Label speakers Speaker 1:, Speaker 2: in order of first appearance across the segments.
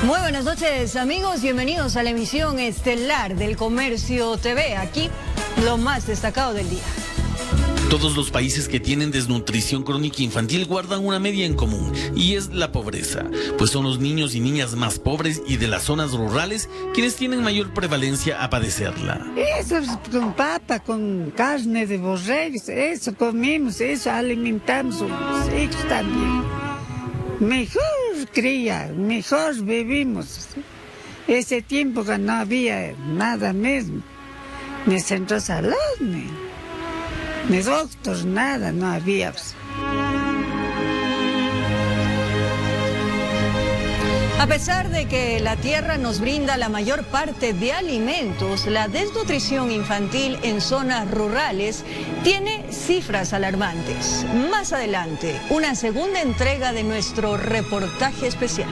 Speaker 1: Muy buenas noches, amigos, bienvenidos a la emisión estelar del Comercio TV. Aquí lo más destacado del día.
Speaker 2: Todos los países que tienen desnutrición crónica infantil guardan una media en común, y es la pobreza, pues son los niños y niñas más pobres y de las zonas rurales quienes tienen mayor prevalencia a padecerla.
Speaker 3: Eso es con papa, con carne de borrego, eso comemos, eso alimentamos a los hijos también. Mejor cría, mejor vivimos. Ese tiempo que no había nada mismo, ni centro de salud, ni doctores, nada, no había.
Speaker 1: A pesar de que la tierra nos brinda la mayor parte de alimentos, la desnutrición infantil en zonas rurales tiene cifras alarmantes. Más adelante, una segunda entrega de nuestro reportaje especial.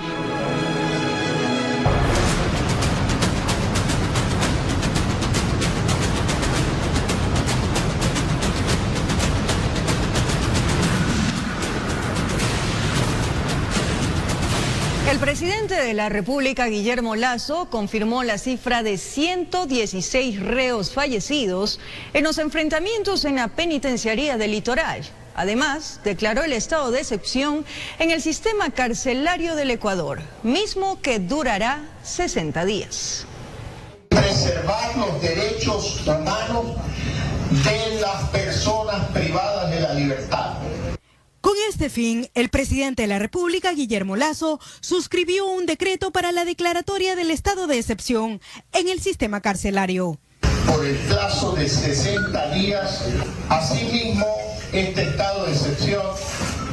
Speaker 1: El presidente de la República, Guillermo Lasso, confirmó la cifra de 116 reos fallecidos en los enfrentamientos en la penitenciaría del Litoral. Además, declaró el estado de excepción en el sistema carcelario del Ecuador, mismo que durará 60 días.
Speaker 4: Preservar los derechos humanos de las personas privadas de la libertad.
Speaker 5: Con este fin, el presidente de la República, Guillermo Lasso, suscribió un decreto para la declaratoria del estado de excepción en el sistema carcelario.
Speaker 4: Por el plazo de 60 días, asimismo, este estado de excepción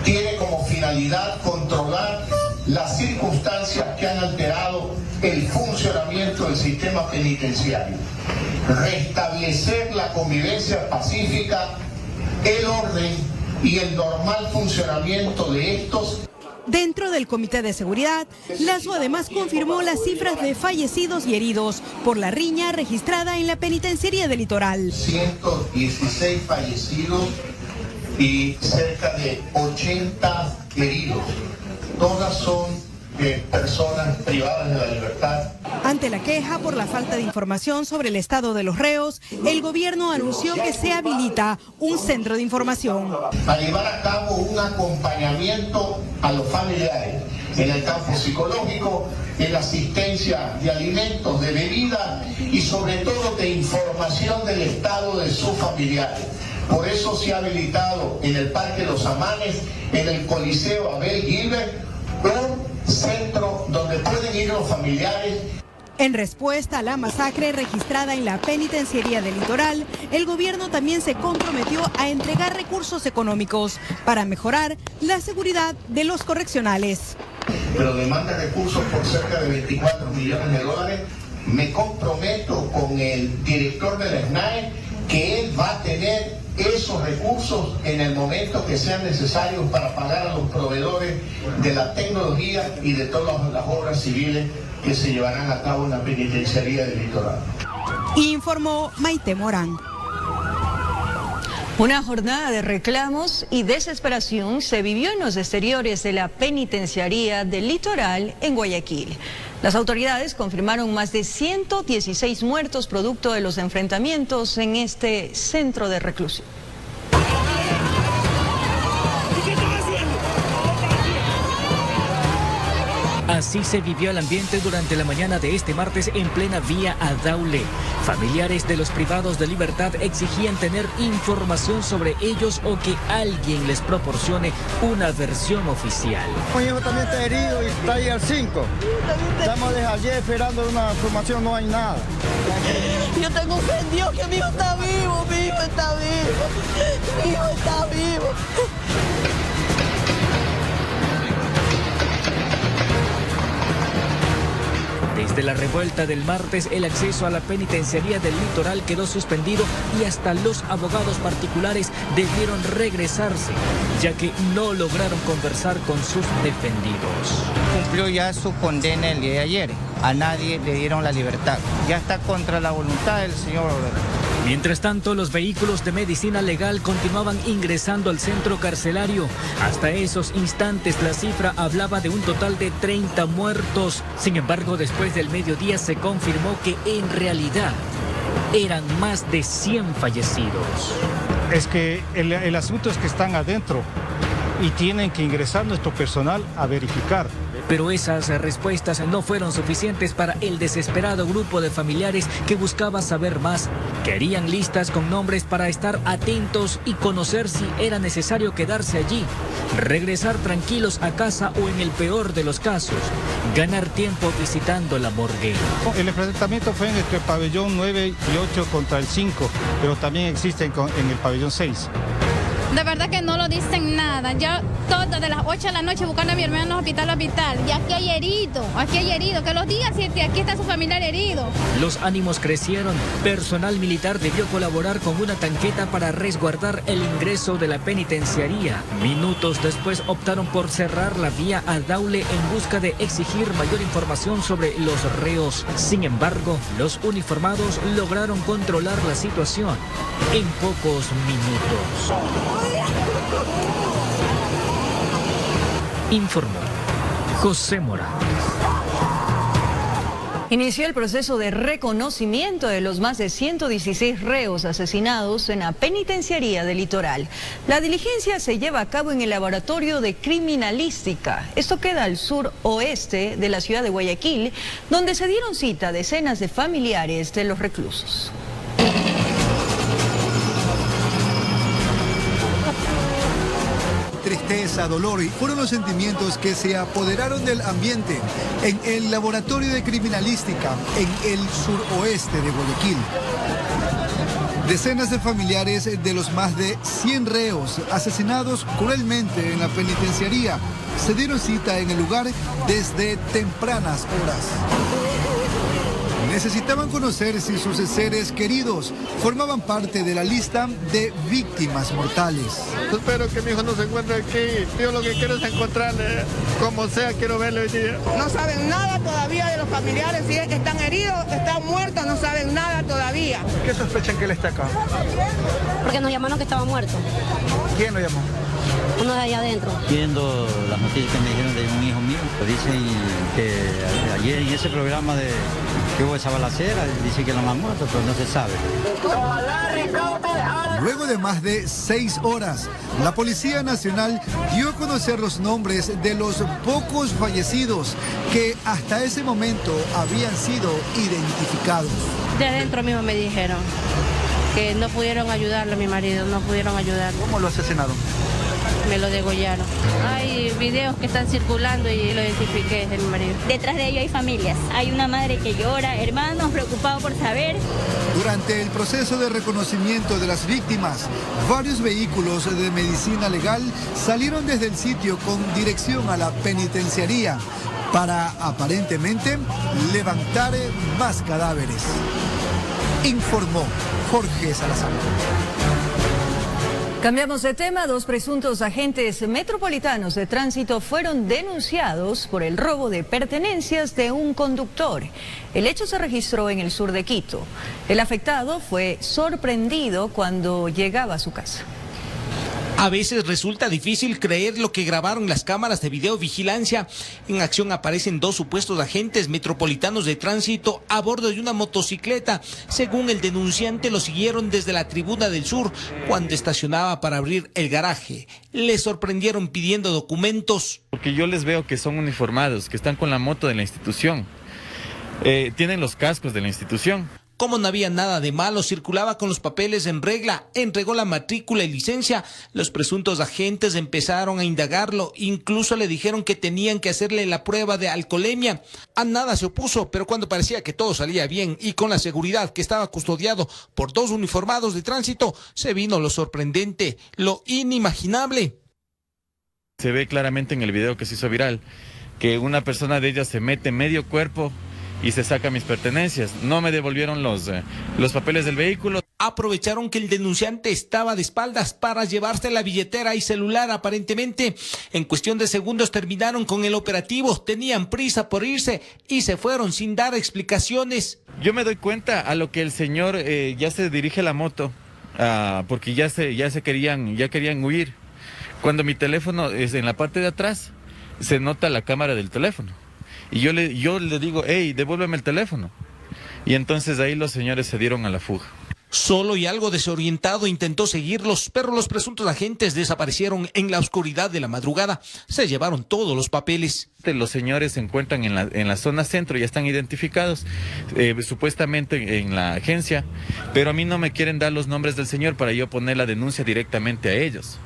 Speaker 4: tiene como finalidad controlar las circunstancias que han alterado el funcionamiento del sistema penitenciario, restablecer la convivencia pacífica, el orden y el normal funcionamiento de estos.
Speaker 5: Dentro del Comité de Seguridad, Lasso además confirmó las cifras de fallecidos y heridos por la riña registrada en la penitenciaría del Litoral.
Speaker 4: 116 fallecidos y cerca de 80 heridos. Todas son personas privadas de la libertad.
Speaker 5: Ante la queja por la falta de información sobre el estado de los reos, el gobierno anunció que se habilita un centro de información.
Speaker 4: A llevar a cabo un acompañamiento a los familiares en el campo psicológico, en la asistencia de alimentos, de bebida y sobre todo de información del estado de sus familiares. Por eso se ha habilitado en el Parque Los Amanes, en el Coliseo Abel Gilbert, un centro donde pueden ir los familiares.
Speaker 5: En respuesta a la masacre registrada en la penitenciaría del Litoral, el gobierno también se comprometió a entregar recursos económicos para mejorar la seguridad de los correccionales.
Speaker 4: Pero demanda recursos por cerca de 24 millones de dólares. Me comprometo con el director de la SNAE que él va a tener esos recursos en el momento que sean necesarios para pagar a los proveedores de la tecnología y de todas las obras civiles que se llevarán a cabo en la penitenciaría del Litoral.
Speaker 5: Informó Maite Morán.
Speaker 1: Una jornada de reclamos y desesperación se vivió en los exteriores de la penitenciaría del Litoral en Guayaquil. Las autoridades confirmaron más de 116 muertos producto de los enfrentamientos en este centro de reclusión.
Speaker 6: Así se vivió el ambiente durante la mañana de este martes en plena vía a Daule. Familiares de los privados de libertad exigían tener información sobre ellos o que alguien les proporcione una versión oficial.
Speaker 7: Mi hijo también está herido y está ahí al 5. Estamos desde ayer esperando una información, no hay nada.
Speaker 8: Yo tengo fe en Dios que mi hijo está vivo, mi hijo está vivo, mi hijo está vivo.
Speaker 6: Desde la revuelta del martes, el acceso a la penitenciaría del Litoral quedó suspendido y hasta los abogados particulares debieron regresarse, ya que no lograron conversar con sus defendidos.
Speaker 9: Cumplió ya su condena el día de ayer. A nadie le dieron la libertad. Ya está contra la voluntad del señor
Speaker 6: Mientras tanto, los vehículos de medicina legal continuaban ingresando al centro carcelario. Hasta esos instantes, la cifra hablaba de un total de 30 muertos. Sin embargo, después del mediodía se confirmó que en realidad eran más de 100 fallecidos.
Speaker 10: Es que el asunto es que están adentro y tienen que ingresar nuestro personal a verificar.
Speaker 6: Pero esas respuestas no fueron suficientes para el desesperado grupo de familiares que buscaba saber más. Querían listas con nombres para estar atentos y conocer si era necesario quedarse allí, regresar tranquilos a casa o, en el peor de los casos, ganar tiempo visitando la morgue.
Speaker 10: El enfrentamiento fue entre el pabellón 9 y 8 contra el 5, pero también existe en el pabellón 6.
Speaker 11: De verdad que no lo dicen nada. Yo todas de las 8 de la noche buscando a mi hermano hospital. Y aquí hay herido, que los días aquí está su familiar herido.
Speaker 6: Los ánimos crecieron. Personal militar debió colaborar con una tanqueta para resguardar el ingreso de la penitenciaría. Minutos después optaron por cerrar la vía a Daule en busca de exigir mayor información sobre los reos. Sin embargo, los uniformados lograron controlar la situación en pocos minutos. Informó José Morales.
Speaker 1: Inició el proceso de reconocimiento de los más de 116 reos asesinados en la penitenciaría del Litoral. La diligencia se lleva a cabo en el Laboratorio de Criminalística. Esto queda al suroeste de la ciudad de Guayaquil, donde se dieron cita a decenas de familiares de los reclusos.
Speaker 12: Tristeza, dolor fueron los sentimientos que se apoderaron del ambiente en el Laboratorio de Criminalística en el suroeste de Guayaquil. Decenas de familiares de los más de 100 reos asesinados cruelmente en la penitenciaría se dieron cita en el lugar desde tempranas horas. Necesitaban conocer si sus seres queridos formaban parte de la lista de víctimas mortales.
Speaker 7: Espero que mi hijo no se encuentre aquí. Yo lo que quiero es encontrarle, como sea, quiero verle hoy día.
Speaker 13: No saben nada todavía de los familiares, si están heridos, están muertos, no saben nada todavía.
Speaker 12: ¿Qué sospechan que él está acá?
Speaker 14: Porque nos llamaron que estaba muerto.
Speaker 12: ¿Quién lo llamó?
Speaker 14: Uno de allá adentro.
Speaker 15: Viendo las noticias que me dijeron de un hijo mío, pues dicen que ayer en ese programa que hubo esa balacera, dicen que lo han muerto, pero no se sabe.
Speaker 12: Luego de más de 6 horas, la Policía Nacional dio a conocer los nombres de los pocos fallecidos que hasta ese momento habían sido identificados.
Speaker 14: De adentro mismo me dijeron que no pudieron ayudarlo a mi marido, no pudieron ayudarlo.
Speaker 12: ¿Cómo lo asesinaron?
Speaker 14: Me lo degollaron. Hay videos que están circulando y lo identifiqué, es de mi marido.
Speaker 16: Detrás de ello hay familias. Hay una madre que llora, hermanos preocupados por saber.
Speaker 12: Durante el proceso de reconocimiento de las víctimas, varios vehículos de medicina legal salieron desde el sitio con dirección a la penitenciaría para, aparentemente, levantar más cadáveres. Informó Jorge Salazar.
Speaker 1: Cambiamos de tema. 2 presuntos agentes metropolitanos de tránsito fueron denunciados por el robo de pertenencias de un conductor. El hecho se registró en el sur de Quito. El afectado fue sorprendido cuando llegaba a su casa.
Speaker 17: A veces resulta difícil creer lo que grabaron las cámaras de videovigilancia. En acción aparecen 2 supuestos agentes metropolitanos de tránsito a bordo de una motocicleta. Según el denunciante, lo siguieron desde la tribuna del sur cuando estacionaba para abrir el garaje. Le sorprendieron pidiendo documentos.
Speaker 18: Porque yo les veo que son uniformados, que están con la moto de la institución. Tienen los cascos de la institución.
Speaker 17: Como no había nada de malo, circulaba con los papeles en regla, entregó la matrícula y licencia. Los presuntos agentes empezaron a indagarlo, incluso le dijeron que tenían que hacerle la prueba de alcoholemia. A nada se opuso, pero cuando parecía que todo salía bien y con la seguridad que estaba custodiado por 2 uniformados de tránsito, se vino lo sorprendente, lo inimaginable.
Speaker 18: Se ve claramente en el video que se hizo viral que una persona de ellas se mete medio cuerpo y se sacan mis pertenencias. No me devolvieron los papeles del vehículo.
Speaker 17: Aprovecharon que el denunciante estaba de espaldas para llevarse la billetera y celular aparentemente. En cuestión de segundos terminaron con el operativo, tenían prisa por irse y se fueron sin dar explicaciones.
Speaker 18: Yo me doy cuenta a lo que el señor ya se dirige la moto, porque ya querían huir. Cuando mi teléfono es en la parte de atrás, se nota la cámara del teléfono. Y yo le digo, hey, devuélveme el teléfono. Y entonces ahí los señores se dieron a la fuga.
Speaker 17: Solo y algo desorientado intentó seguirlos, pero los presuntos agentes desaparecieron en la oscuridad de la madrugada. Se llevaron todos los papeles.
Speaker 18: Los señores se encuentran en la zona centro, ya están identificados, supuestamente en la agencia, pero a mí no me quieren dar los nombres del señor para yo poner la denuncia directamente a ellos.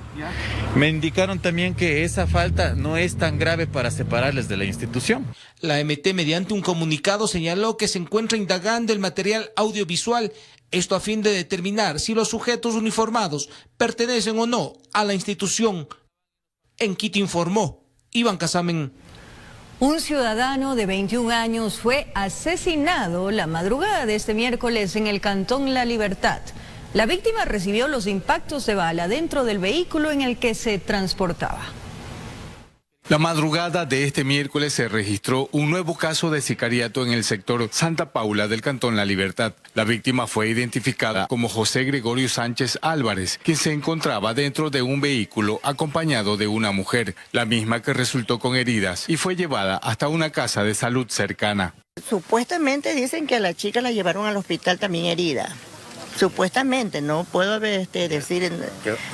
Speaker 18: Me indicaron también que esa falta no es tan grave para separarles de la institución.
Speaker 17: La MT, mediante un comunicado, señaló que se encuentra indagando el material audiovisual, esto a fin de determinar si los sujetos uniformados pertenecen o no a la institución. En Quito informó Iván Casamen.
Speaker 1: Un ciudadano de 21 años fue asesinado la madrugada de este miércoles en el cantón La Libertad. La víctima recibió los impactos de bala dentro del vehículo en el que se transportaba.
Speaker 19: La madrugada de este miércoles se registró un nuevo caso de sicariato en el sector Santa Paula del cantón La Libertad. La víctima fue identificada como José Gregorio Sánchez Álvarez, quien se encontraba dentro de un vehículo acompañado de una mujer, la misma que resultó con heridas y fue llevada hasta una casa de salud cercana.
Speaker 20: Supuestamente dicen que a la chica la llevaron al hospital también herida. Supuestamente, no puedo decir...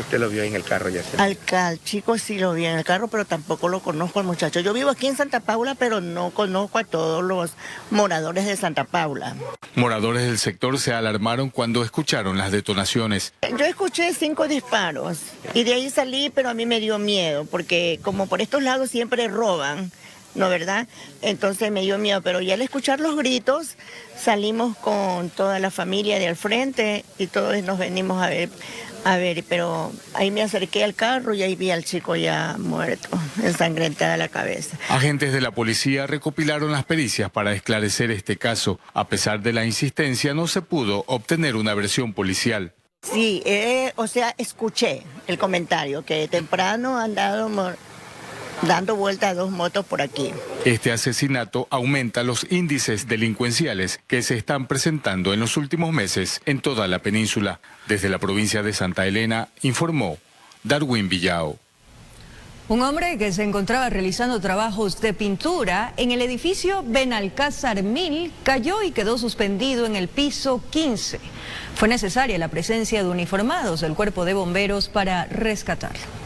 Speaker 21: ¿Usted lo vio en el carro ya?
Speaker 20: Al chico sí lo vi en el carro, pero tampoco lo conozco al muchacho. Yo vivo aquí en Santa Paula, pero no conozco a todos los moradores de Santa Paula.
Speaker 19: Moradores del sector se alarmaron cuando escucharon las detonaciones.
Speaker 20: Yo escuché 5 disparos y de ahí salí, pero a mí me dio miedo, porque como por estos lados siempre roban, ¿no verdad? Entonces me dio miedo, pero ya al escuchar los gritos salimos con toda la familia de al frente y todos nos venimos a ver, pero ahí me acerqué al carro y ahí vi al chico ya muerto, ensangrentada la cabeza.
Speaker 19: Agentes de la policía recopilaron las pericias para esclarecer este caso. A pesar de la insistencia, no se pudo obtener una versión policial.
Speaker 20: Sí, escuché el comentario que temprano han dando vuelta a 2 motos por aquí.
Speaker 19: Este asesinato aumenta los índices delincuenciales que se están presentando en los últimos meses en toda la península. Desde la provincia de Santa Elena, informó Darwin Villao.
Speaker 1: Un hombre que se encontraba realizando trabajos de pintura en el edificio Benalcázar 1000 cayó y quedó suspendido en el piso 15. Fue necesaria la presencia de uniformados del Cuerpo de Bomberos para rescatarlo.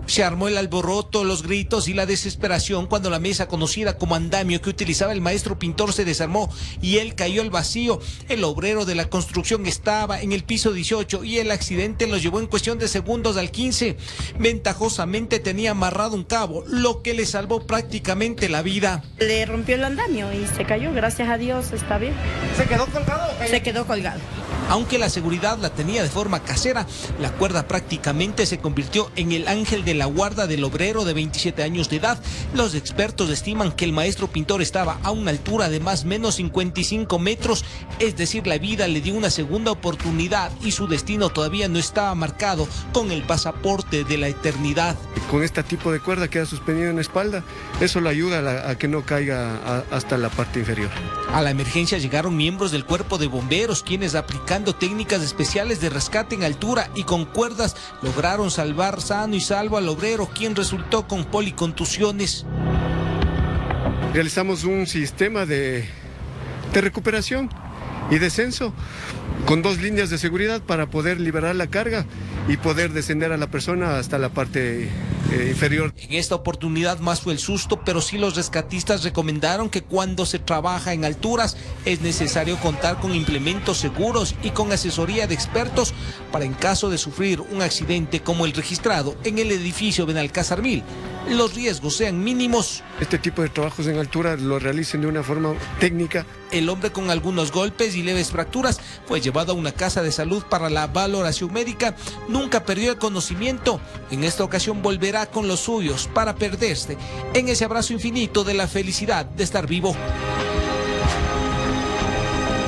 Speaker 17: Se armó el alboroto, los gritos y la desesperación cuando la mesa conocida como andamio que utilizaba el maestro pintor se desarmó y él cayó al vacío. El obrero de la construcción estaba en el piso 18 y el accidente lo llevó en cuestión de segundos al 15. Ventajosamente tenía amarrado un cabo, lo que le salvó prácticamente la vida.
Speaker 22: Le rompió el andamio y se cayó, gracias a Dios, está bien.
Speaker 21: ¿Se quedó colgado?
Speaker 22: Se quedó colgado.
Speaker 17: Aunque la seguridad la tenía de forma casera, la cuerda prácticamente se convirtió en el ángel de la guarda del obrero de 27 años de edad. Los expertos estiman que el maestro pintor estaba a una altura de más o menos 55 metros, es decir, la vida le dio una segunda oportunidad y su destino todavía no estaba marcado con el pasaporte de la eternidad.
Speaker 23: Con este tipo de cuerda queda suspendido en la espalda, eso le ayuda a que no caiga hasta la parte inferior.
Speaker 17: A la emergencia llegaron miembros del Cuerpo de Bomberos, quienes aplicando técnicas especiales de rescate en altura y con cuerdas lograron salvar sano y salvo al obrero, quien resultó con policontusiones.
Speaker 23: Realizamos un sistema de recuperación y descenso con 2 líneas de seguridad para poder liberar la carga y poder descender a la persona hasta la parte inferior.
Speaker 17: En esta oportunidad más fue el susto, pero sí los rescatistas recomendaron que cuando se trabaja en alturas es necesario contar con implementos seguros y con asesoría de expertos para en caso de sufrir un accidente como el registrado en el edificio Benalcázar 1000 los riesgos sean mínimos.
Speaker 23: Este tipo de trabajos en altura lo realicen de una forma técnica.
Speaker 17: El hombre, con algunos golpes y leves fracturas, fue llevado a una casa de salud para la valoración médica. Nunca perdió el conocimiento. En esta ocasión volverá con los suyos para perderse en ese abrazo infinito de la felicidad de estar vivo.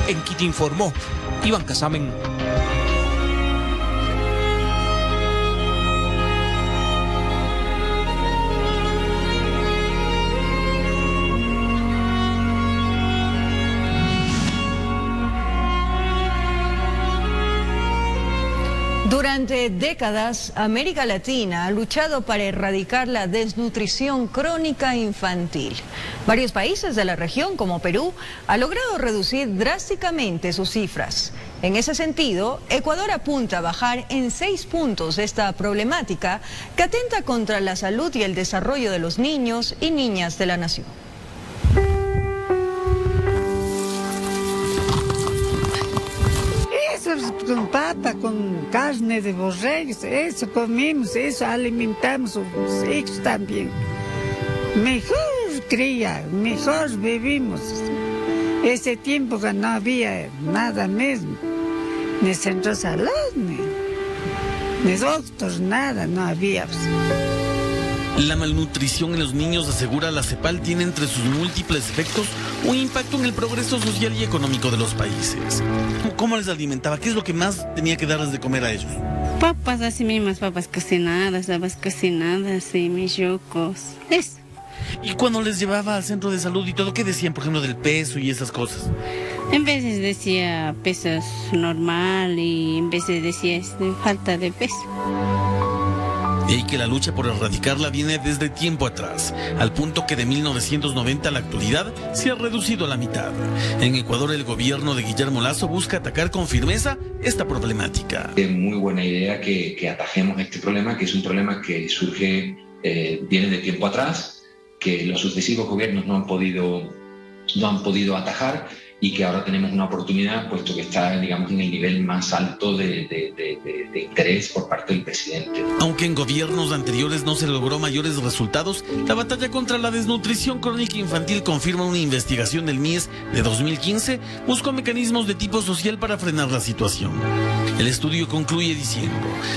Speaker 17: En Quito informó Iván Casamen.
Speaker 1: Durante décadas, América Latina ha luchado para erradicar la desnutrición crónica infantil. Varios países de la región, como Perú, han logrado reducir drásticamente sus cifras. En ese sentido, Ecuador apunta a bajar en 6 puntos esta problemática que atenta contra la salud y el desarrollo de los niños y niñas de la nación.
Speaker 2: Con papa, con carne de borrego, eso comimos, eso alimentamos a los hijos también. Mejor cría, mejor vivimos. Ese tiempo que no había nada mismo, ni centro de salud, ni doctores, nada, no había.
Speaker 3: La malnutrición en los niños, asegura la CEPAL, tiene entre sus múltiples efectos un impacto en el progreso social y económico de los países. ¿Cómo les alimentaba? ¿Qué es lo que más tenía que darles de comer a ellos?
Speaker 22: Papas, así mismas, papas cocinadas, habas cocinadas y mis yocos. Eso.
Speaker 3: Y cuando les llevaba al centro de salud y todo, ¿qué decían, por ejemplo, del peso y esas cosas?
Speaker 22: En veces decía peso normal y en veces decía falta de peso.
Speaker 3: Y que la lucha por erradicarla viene desde tiempo atrás, al punto que de 1990 a la actualidad se ha reducido a la mitad. En Ecuador, el gobierno de Guillermo Lasso busca atacar con firmeza esta problemática.
Speaker 4: Es muy buena idea que atajemos este problema, que es un problema que surge, viene de tiempo atrás, que los sucesivos gobiernos no han podido atajar, y que ahora tenemos una oportunidad, puesto que está, digamos, en el nivel más alto de interés por parte del presidente.
Speaker 3: Aunque en gobiernos anteriores no se logró mayores resultados, la batalla contra la desnutrición crónica infantil, confirma una investigación del MIES de 2015, buscó mecanismos de tipo social para frenar la situación. El estudio concluye diciendo: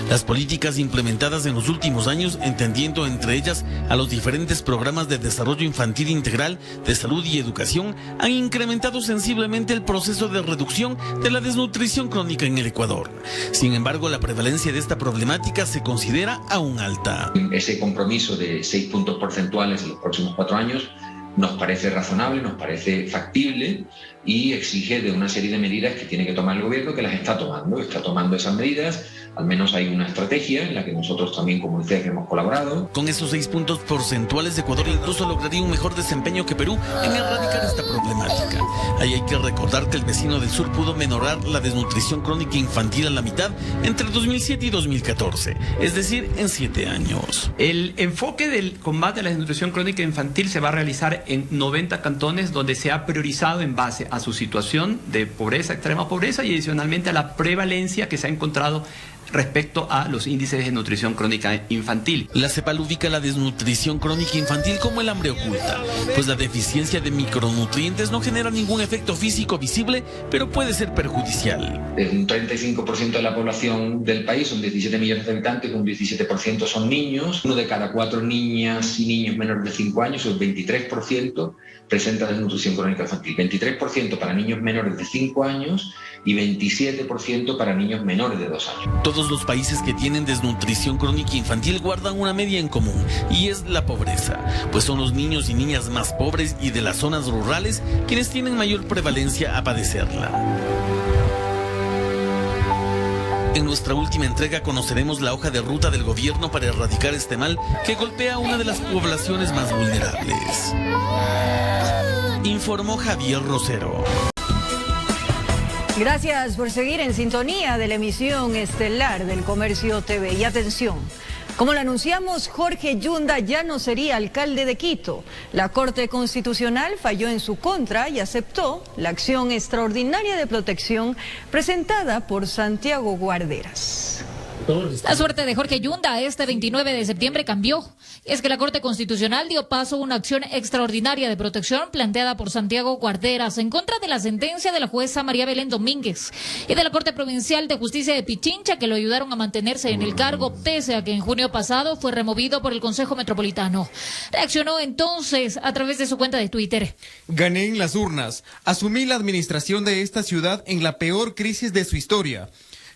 Speaker 3: las políticas implementadas en los últimos años, entendiendo entre ellas a los diferentes programas de desarrollo infantil integral, de salud y educación, han incrementado sensiblemente el proceso de reducción de la desnutrición crónica en el Ecuador. Sin embargo, la prevalencia de esta problemática se considera aún alta.
Speaker 4: Ese compromiso de 6 puntos porcentuales en los próximos 4 años nos parece razonable, nos parece factible y exige de una serie de medidas que tiene que tomar el gobierno, que las está tomando esas medidas. Al menos hay una estrategia en la que nosotros también, como ustedes, hemos colaborado.
Speaker 3: Con esos 6 puntos porcentuales, Ecuador incluso lograría un mejor desempeño que Perú en erradicar esta problemática. Ahí hay que recordar que el vecino del sur pudo menorar la desnutrición crónica infantil a la mitad entre 2007 y 2014, es decir, en 7 años.
Speaker 24: El enfoque del combate a la desnutrición crónica infantil se va a realizar en 90 cantones, donde se ha priorizado en base a su situación de pobreza, extrema pobreza, y adicionalmente a la prevalencia que se ha encontrado respecto a los índices de nutrición crónica infantil.
Speaker 3: La CEPAL ubica la desnutrición crónica infantil como el hambre oculta, pues la deficiencia de micronutrientes no genera ningún efecto físico visible, pero puede ser perjudicial.
Speaker 4: Un 35% de la población del país, son 17 millones de habitantes, un 17% son niños. 1 de cada 4 niñas y niños menores de 5 años, el 23%, presenta desnutrición crónica infantil. 23% para niños menores de 5 años y 27% para niños menores de 2 años.
Speaker 3: Todos los países que tienen desnutrición crónica infantil guardan una media en común, y es la pobreza, pues son los niños y niñas más pobres y de las zonas rurales quienes tienen mayor prevalencia a padecerla. En nuestra última entrega conoceremos la hoja de ruta del gobierno para erradicar este mal que golpea a una de las poblaciones más vulnerables. Informó Javier Rosero.
Speaker 1: Gracias por seguir en sintonía de la emisión estelar del Comercio TV. Y atención, como lo anunciamos, Jorge Yunda ya no sería alcalde de Quito. La Corte Constitucional falló en su contra y aceptó la acción extraordinaria de protección presentada por Santiago Guarderas.
Speaker 5: La suerte de Jorge Yunda este 29 de septiembre cambió. Es que la Corte Constitucional dio paso a una acción extraordinaria de protección planteada por Santiago Guarderas en contra de la sentencia de la jueza María Belén Domínguez y de la Corte Provincial de Justicia de Pichincha, que lo ayudaron a mantenerse en el cargo pese a que en junio pasado fue removido por el Consejo Metropolitano. Reaccionó entonces a través de su cuenta de Twitter.
Speaker 8: Gané en las urnas. Asumí la administración de esta ciudad en la peor crisis de su historia.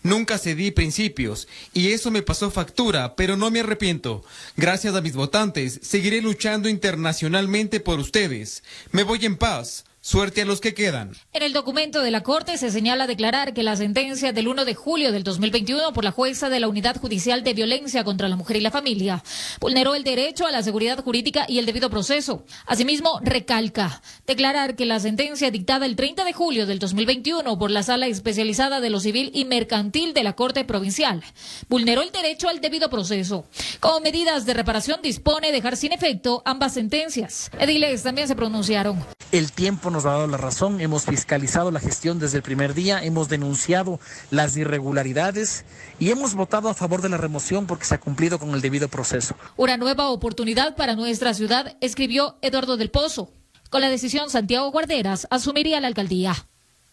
Speaker 8: Nunca cedí principios y eso me pasó factura, pero no me arrepiento. Gracias a mis votantes, seguiré luchando internacionalmente por ustedes. Me voy en paz. Suerte a los que quedan.
Speaker 5: En el documento de la Corte se señala declarar que la sentencia del 1 de julio del 2021 por la jueza de la Unidad Judicial de Violencia contra la Mujer y la Familia vulneró el derecho a la seguridad jurídica y el debido proceso. Asimismo, recalca declarar que la sentencia dictada el 30 de julio del 2021 por la Sala Especializada de lo Civil y Mercantil de la Corte Provincial vulneró el derecho al debido proceso. Como medidas de reparación dispone dejar sin efecto ambas sentencias. Ediles también se pronunciaron.
Speaker 9: El tiempo nos ha dado la razón, hemos fiscalizado la gestión desde el primer día, hemos denunciado las irregularidades y hemos votado a favor de la remoción porque se ha cumplido con el debido proceso.
Speaker 5: Una nueva oportunidad para nuestra ciudad, escribió Eduardo del Pozo. Con la decisión, Santiago Guarderas asumiría la alcaldía.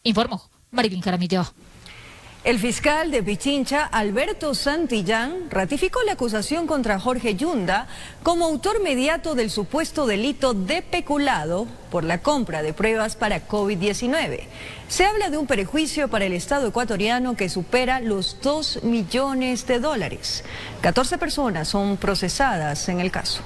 Speaker 5: Informó Marilyn Jaramillo.
Speaker 1: El fiscal de Pichincha, Alberto Santillán, ratificó la acusación contra Jorge Yunda como autor mediato del supuesto delito de peculado por la compra de pruebas para COVID-19. Se habla de un perjuicio para el Estado ecuatoriano que supera los $2 millones. 14 personas son procesadas en el caso.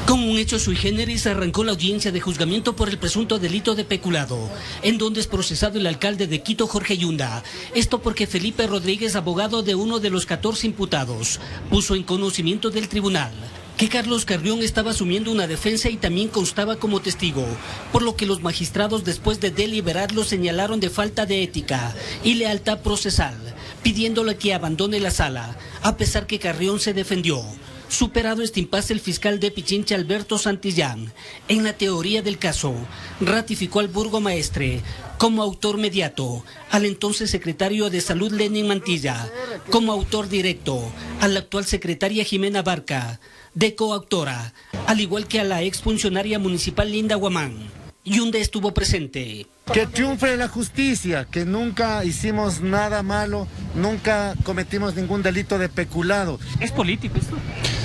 Speaker 10: Como un hecho sui generis arrancó la audiencia de juzgamiento por el presunto delito de peculado, en donde es procesado el alcalde de Quito, Jorge Yunda. Esto porque Felipe Rodríguez, abogado de uno de los 14 imputados, puso en conocimiento del tribunal que Carlos Carrión estaba asumiendo una defensa y también constaba como testigo, por lo que los magistrados, después de deliberarlo, señalaron de falta de ética y lealtad procesal, pidiéndole que abandone la sala, a pesar que Carrión se defendió. Superado este impasse, el fiscal de Pichincha, Alberto Santillán, en la teoría del caso, ratificó al burgomaestre como autor mediato, al entonces secretario de Salud Lenin Mantilla, como autor directo, a la actual secretaria Jimena Barca, de coautora, al igual que a la exfuncionaria municipal Linda Guamán. Yunda estuvo presente.
Speaker 25: Que triunfe la justicia, que nunca hicimos nada malo, nunca cometimos ningún delito de peculado.
Speaker 26: ¿Es político esto?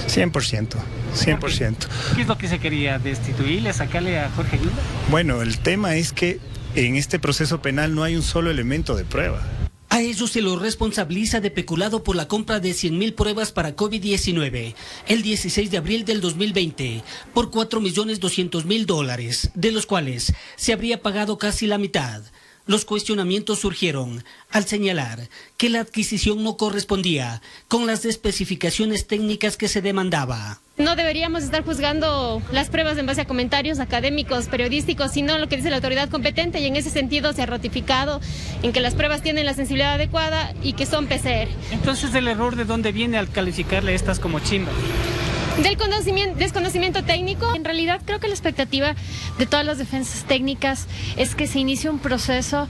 Speaker 27: 100%.
Speaker 26: ¿Qué es lo que se quería? ¿Destituirle, sacarle a Jorge Yunda?
Speaker 27: Bueno, el tema es que en este proceso penal no hay un solo elemento de prueba.
Speaker 10: A ellos se lo responsabiliza de peculado por la compra de 100.000 pruebas para COVID-19 el 16 de abril del 2020 por $4.200.000, de los cuales se habría pagado casi la mitad. Los cuestionamientos surgieron al señalar que la adquisición no correspondía con las especificaciones técnicas que se demandaba.
Speaker 28: No deberíamos estar juzgando las pruebas en base a comentarios académicos, periodísticos, sino lo que dice la autoridad competente, y en ese sentido se ha ratificado en que las pruebas tienen la sensibilidad adecuada y que son PCR.
Speaker 26: Entonces, ¿el error de dónde viene al calificarle estas como chimba?
Speaker 28: Del desconocimiento técnico. En realidad creo que la expectativa de todas las defensas técnicas es que se inicie un proceso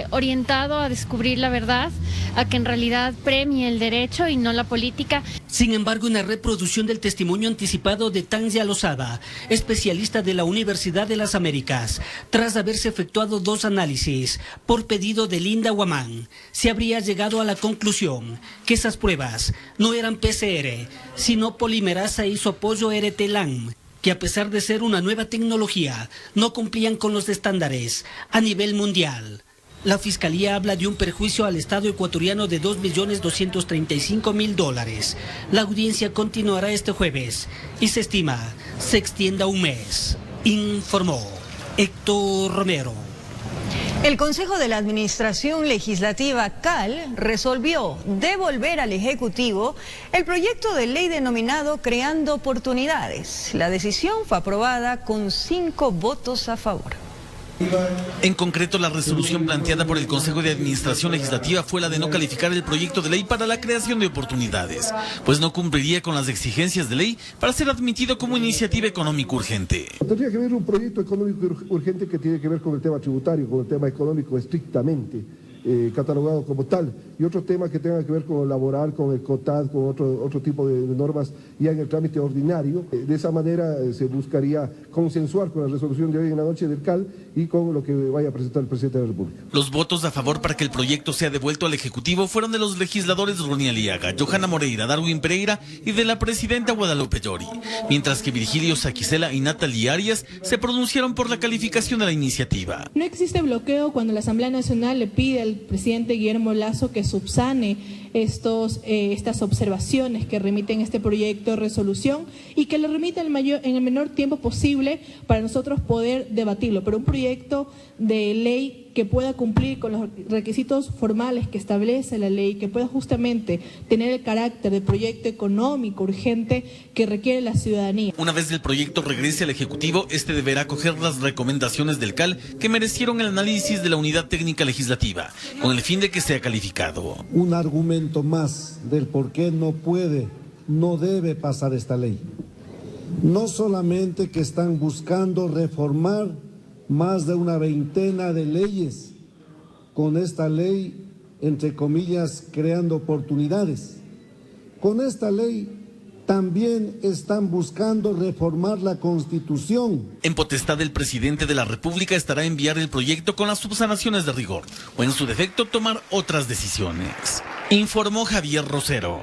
Speaker 28: orientado a descubrir la verdad, a que en realidad premie el derecho y no la política.
Speaker 10: Sin embargo, una reproducción del testimonio anticipado de Tanzia Lozada, especialista de la Universidad de las Américas, tras haberse efectuado 2 análisis por pedido de Linda Guamán, se habría llegado a la conclusión que esas pruebas no eran PCR, sino polimerasa isopollo RT-LAM, que a pesar de ser una nueva tecnología, no cumplían con los estándares a nivel mundial. La Fiscalía habla de un perjuicio al Estado ecuatoriano de $2.235.000. La audiencia continuará este jueves y se estima se extienda un mes. Informó Héctor Romero.
Speaker 1: El Consejo de la Administración Legislativa CAL resolvió devolver al Ejecutivo el proyecto de ley denominado Creando Oportunidades. La decisión fue aprobada con 5 votos a favor.
Speaker 3: En concreto, la resolución planteada por el Consejo de Administración Legislativa fue la de no calificar el proyecto de ley para la creación de oportunidades, pues no cumpliría con las exigencias de ley para ser admitido como iniciativa económica urgente.
Speaker 29: Tendría que haber un proyecto económico urgente que tiene que ver con el tema tributario, con el tema económico estrictamente.
Speaker 6: catalogado como tal. Y otro tema que tenga que ver con elaborar con el COTAD, con otro tipo de normas ya en el trámite ordinario. De esa manera se buscaría consensuar con la resolución de hoy en la noche del CAL y con lo que vaya a presentar el presidente de la República.
Speaker 3: Los votos a favor para que el proyecto sea devuelto al Ejecutivo fueron de los legisladores Ronnie Aliaga, Johanna Moreira, Darwin Pereira y de la presidenta Guadalupe Llori, mientras que Virgilio Saquicela y Natalie Arias se pronunciaron por la calificación de la iniciativa.
Speaker 7: No existe bloqueo cuando la Asamblea Nacional le pide al presidente Guillermo Lasso que subsane estas observaciones que remiten este proyecto de resolución y que lo remita en el menor tiempo posible para nosotros poder debatirlo, pero un proyecto de ley que pueda cumplir con los requisitos formales que establece la ley, que pueda justamente tener el carácter de proyecto económico urgente que requiere la ciudadanía.
Speaker 3: Una vez el proyecto regrese al Ejecutivo, este deberá acoger las recomendaciones del CAL que merecieron el análisis de la Unidad Técnica Legislativa, con el fin de que sea calificado.
Speaker 11: Un argumento más del por qué no debe pasar esta ley. No solamente que están buscando reformar más de una veintena de leyes con esta ley, entre comillas, creando oportunidades. Con esta ley también están buscando reformar la Constitución.
Speaker 3: En potestad del presidente de la República estará enviar el proyecto con las subsanaciones de rigor o en su defecto tomar otras decisiones. Informó Javier Rosero.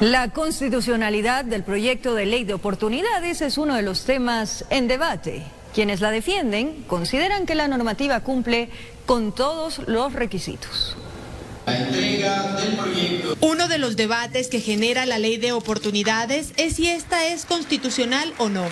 Speaker 1: La constitucionalidad del proyecto de ley de oportunidades es uno de los temas en debate. Quienes la defienden consideran que la normativa cumple con todos los requisitos.
Speaker 12: La entrega del proyecto.
Speaker 13: Uno de los debates que genera la ley de oportunidades es si esta es constitucional o no.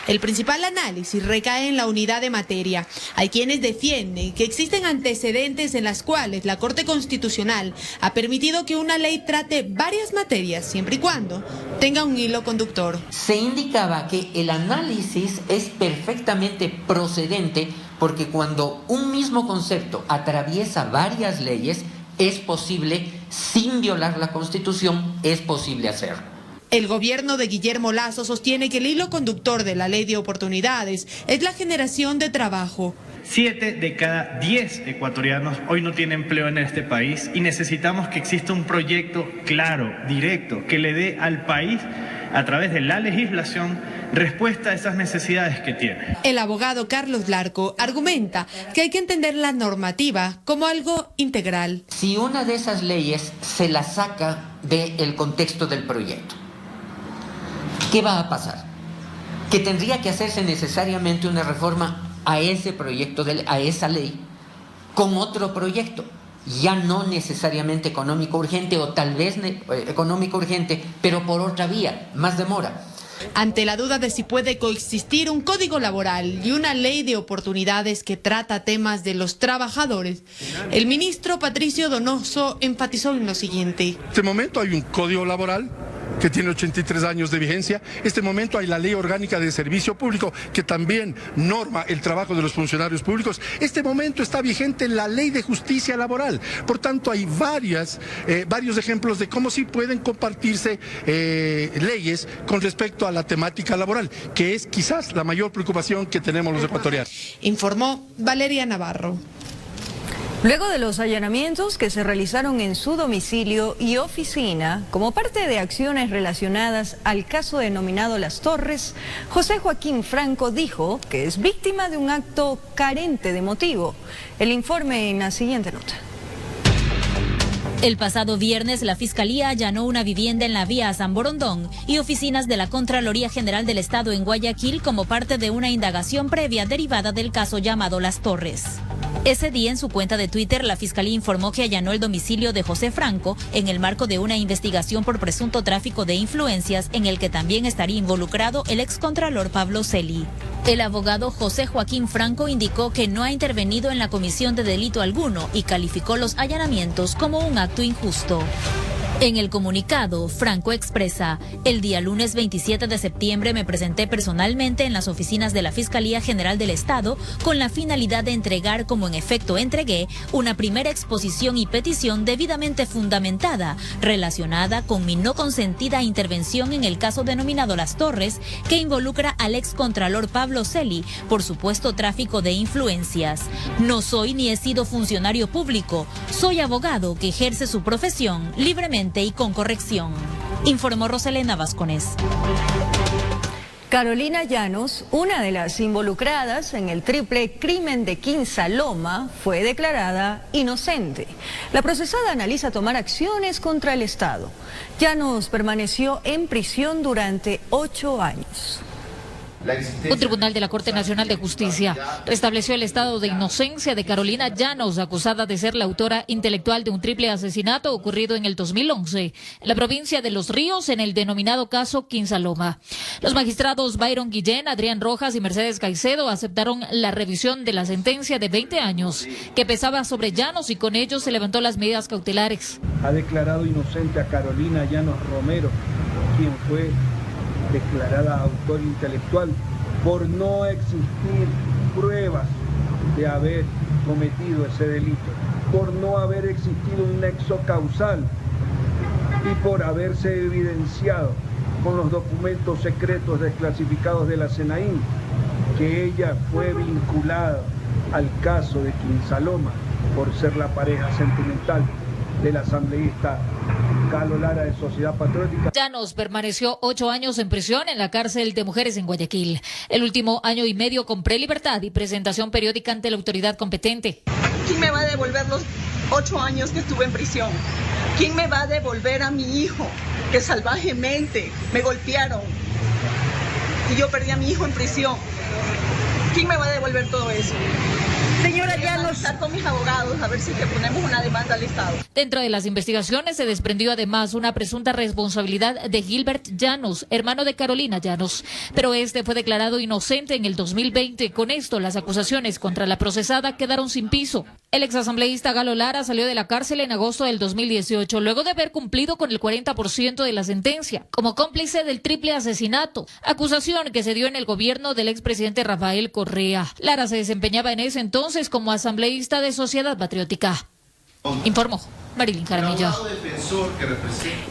Speaker 13: El principal análisis recae en la unidad de materia. Hay quienes defienden que existen antecedentes en las cuales la Corte Constitucional ha permitido que una ley trate varias materias, siempre y cuando tenga un hilo conductor.
Speaker 14: Se indicaba que el análisis es perfectamente procedente porque cuando un mismo concepto atraviesa varias leyes, es posible, sin violar la Constitución, es posible hacerlo.
Speaker 13: El gobierno de Guillermo Lasso sostiene que el hilo conductor de la ley de oportunidades es la generación de trabajo.
Speaker 15: 7 de cada 10 ecuatorianos hoy no tienen empleo en este país y necesitamos que exista un proyecto claro, directo, que le dé al país, a través de la legislación, respuesta a esas necesidades que tiene.
Speaker 13: El abogado Carlos Larco argumenta que hay que entender la normativa como algo integral.
Speaker 14: Si una de esas leyes se la saca del contexto del proyecto, ¿qué va a pasar? Que tendría que hacerse necesariamente una reforma a ese proyecto, a esa ley, con otro proyecto, ya no necesariamente económico urgente o tal vez económico urgente, pero por otra vía, más demora.
Speaker 13: Ante la duda de si puede coexistir un código laboral y una ley de oportunidades que trata temas de los trabajadores, el ministro Patricio Donoso enfatizó en lo siguiente.
Speaker 16: En este momento hay un código laboral que tiene 83 años de vigencia. En este momento hay la Ley Orgánica de Servicio Público, que también norma el trabajo de los funcionarios públicos. En este momento está vigente la Ley de Justicia Laboral. Por tanto, hay varios ejemplos de cómo sí pueden compartirse leyes con respecto a la temática laboral, que es quizás la mayor preocupación que tenemos los ecuatorianos.
Speaker 13: Informó Valeria Navarro.
Speaker 1: Luego de los allanamientos que se realizaron en su domicilio y oficina como parte de acciones relacionadas al caso denominado Las Torres, José Joaquín Franco dijo que es víctima de un acto carente de motivo. El informe en la siguiente nota.
Speaker 5: El pasado viernes, la Fiscalía allanó una vivienda en la vía San Borondón y oficinas de la Contraloría General del Estado en Guayaquil como parte de una indagación previa derivada del caso llamado Las Torres. Ese día, en su cuenta de Twitter, la Fiscalía informó que allanó el domicilio de José Franco en el marco de una investigación por presunto tráfico de influencias en el que también estaría involucrado el excontralor Pablo Celi. El abogado José Joaquín Franco indicó que no ha intervenido en la comisión de delito alguno y calificó los allanamientos como un acto injusto. En el comunicado, Franco expresa: el día lunes 27 de septiembre me presenté personalmente en las oficinas de la Fiscalía General del Estado con la finalidad de entregar, como en efecto entregué, una primera exposición y petición debidamente fundamentada relacionada con mi no consentida intervención en el caso denominado Las Torres, que involucra
Speaker 2: al excontralor Pablo Celi por supuesto tráfico de influencias. No soy ni he sido funcionario público, soy abogado que ejerce su profesión libremente y con corrección, informó Roselena Vascones.
Speaker 1: Carolina Llanos, una de las involucradas en el triple crimen de Quinsaloma, fue declarada inocente. La procesada analiza tomar acciones contra el Estado. Llanos permaneció en prisión durante 8 años.
Speaker 5: Un tribunal de la Corte Nacional de Justicia restableció el estado de inocencia de Carolina Llanos, acusada de ser la autora intelectual de un triple asesinato ocurrido en el 2011 en la provincia de Los Ríos, en el denominado caso Quinsaloma. Los magistrados Byron Guillén, Adrián Rojas y Mercedes Caicedo aceptaron la revisión de la sentencia de 20 años que pesaba sobre Llanos, y con ello se levantó las medidas cautelares.
Speaker 17: Ha declarado inocente a Carolina Llanos Romero, quien fue declarada autor intelectual por no existir pruebas de haber cometido ese delito, por no haber existido un nexo causal y por haberse evidenciado con los documentos secretos desclasificados de la SENAIN que ella fue vinculada al caso de Quinsaloma por ser la pareja sentimental del asambleísta Galo Lara de Sociedad Patriótica.
Speaker 5: Llanos permaneció 8 años en prisión en la cárcel de mujeres en Guayaquil. El último año y medio con prelibertad y presentación periódica ante la autoridad competente.
Speaker 18: ¿Quién me va a devolver los 8 años que estuve en prisión? ¿Quién me va a devolver a mi hijo que salvajemente me golpearon y yo perdí a mi hijo en prisión? ¿Quién me va a devolver todo eso? Señora, ya no estar con mis abogados a ver si le ponemos una demanda al Estado.
Speaker 5: Dentro de las investigaciones se desprendió además una presunta responsabilidad de Gilbert Llanos, hermano de Carolina Llanos, pero este fue declarado inocente en el 2020. Con esto, las acusaciones contra la procesada quedaron sin piso. El exasambleísta Galo Lara salió de la cárcel en agosto del 2018, luego de haber cumplido con el 40% de la sentencia, como cómplice del triple asesinato, acusación que se dio en el gobierno del expresidente Rafael Correa. Lara se desempeñaba en ese entonces como asambleísta de Sociedad Patriótica. Informó Marilyn Jaramillo.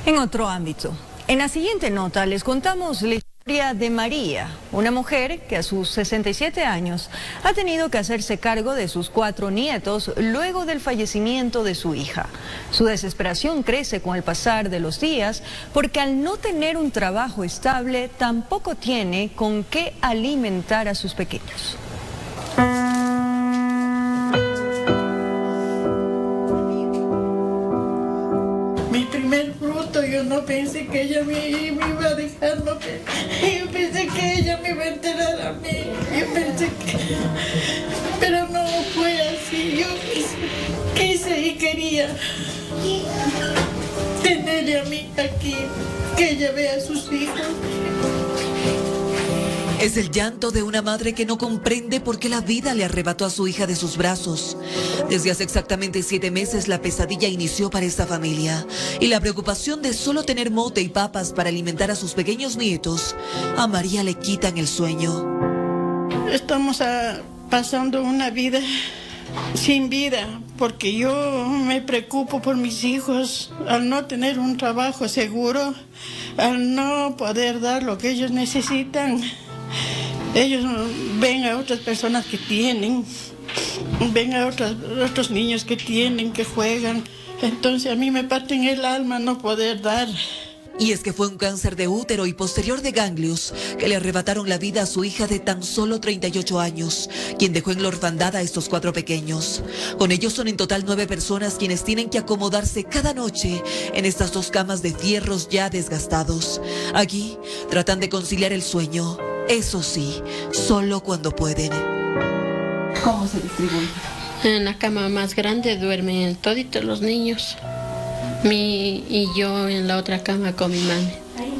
Speaker 1: En otro ámbito, en la siguiente nota les contamos la historia de María, una mujer que a sus 67 años ha tenido que hacerse cargo de sus 4 nietos luego del fallecimiento de su hija. Su desesperación crece con el pasar de los días porque al no tener un trabajo estable tampoco tiene con qué alimentar a sus pequeños.
Speaker 19: Yo no pensé que ella me iba a dejar, yo pensé que ella me iba a enterar a mí, yo pensé que... Pero no fue así, yo quise y quería tenerle a mí aquí, que ella vea a sus hijos.
Speaker 20: Es el llanto de una madre que no comprende por qué la vida le arrebató a su hija de sus brazos. Desde hace exactamente 7 meses la pesadilla inició para esta familia y la preocupación de solo tener mote y papas para alimentar a sus pequeños nietos, a María le quitan el sueño.
Speaker 19: Estamos pasando una vida sin vida porque yo me preocupo por mis hijos al no tener un trabajo seguro, al no poder dar lo que ellos necesitan. Ellos ven a otras personas que tienen, ven a otros niños que tienen, que juegan. Entonces a mí me parte en el alma no poder dar.
Speaker 20: Y es que fue un cáncer de útero y posterior de ganglios que le arrebataron la vida a su hija de tan solo 38 años, quien dejó en la orfandad a estos 4 pequeños. Con ellos son en total 9 personas quienes tienen que acomodarse cada noche en estas 2 camas de fierros ya desgastados. Aquí tratan de conciliar el sueño, eso sí, solo cuando pueden.
Speaker 19: ¿Cómo se distribuye?
Speaker 21: En la cama más grande duermen toditos los niños. Y yo en la otra cama con mi mami.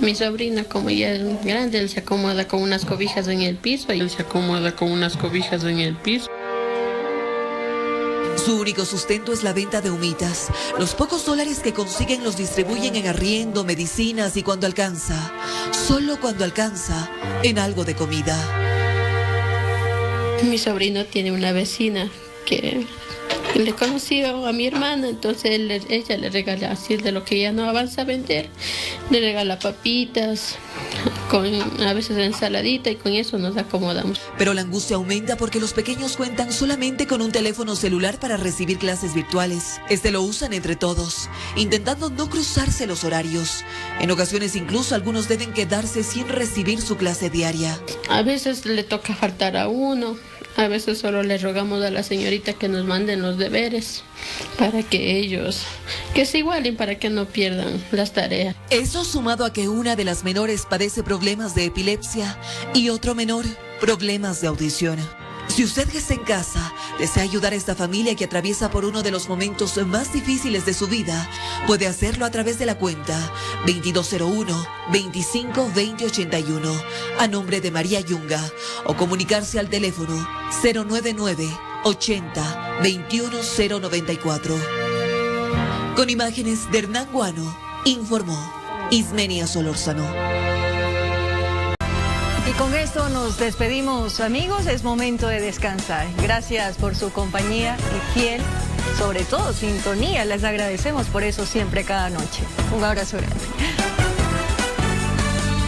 Speaker 21: Mi sobrina, como ya es grande, él se acomoda con unas cobijas en el piso.
Speaker 20: Su único sustento es la venta de humitas. Los pocos dólares que consiguen los distribuyen en arriendo, medicinas y cuando alcanza, solo cuando alcanza, en algo de comida.
Speaker 21: Mi sobrino tiene una vecina que Le conoció a mi hermana, entonces ella le regala, así de lo que ella no avanza a vender, le regala papitas, a veces ensaladita, y con eso nos acomodamos.
Speaker 20: Pero la angustia aumenta porque los pequeños cuentan solamente con un teléfono celular para recibir clases virtuales. Este lo usan entre todos, intentando no cruzarse los horarios. En ocasiones incluso algunos deben quedarse sin recibir su clase diaria.
Speaker 21: A veces le toca faltar a uno. A veces solo le rogamos a la señorita que nos manden los deberes para que ellos, que se igualen, para que no pierdan las tareas.
Speaker 20: Eso sumado a que una de las menores padece problemas de epilepsia y otro menor problemas de audición. Si usted que está en casa desea ayudar a esta familia que atraviesa por uno de los momentos más difíciles de su vida, puede hacerlo a través de la cuenta 2201-252081 a nombre de María Yunga, o comunicarse al teléfono 099-80-21094. Con imágenes de Hernán Guano, informó Ismenia Solórzano.
Speaker 1: Y con esto nos despedimos, amigos. Es momento de descansar. Gracias por su compañía y fiel, sobre todo sintonía. Les agradecemos por eso siempre cada noche. Un abrazo grande.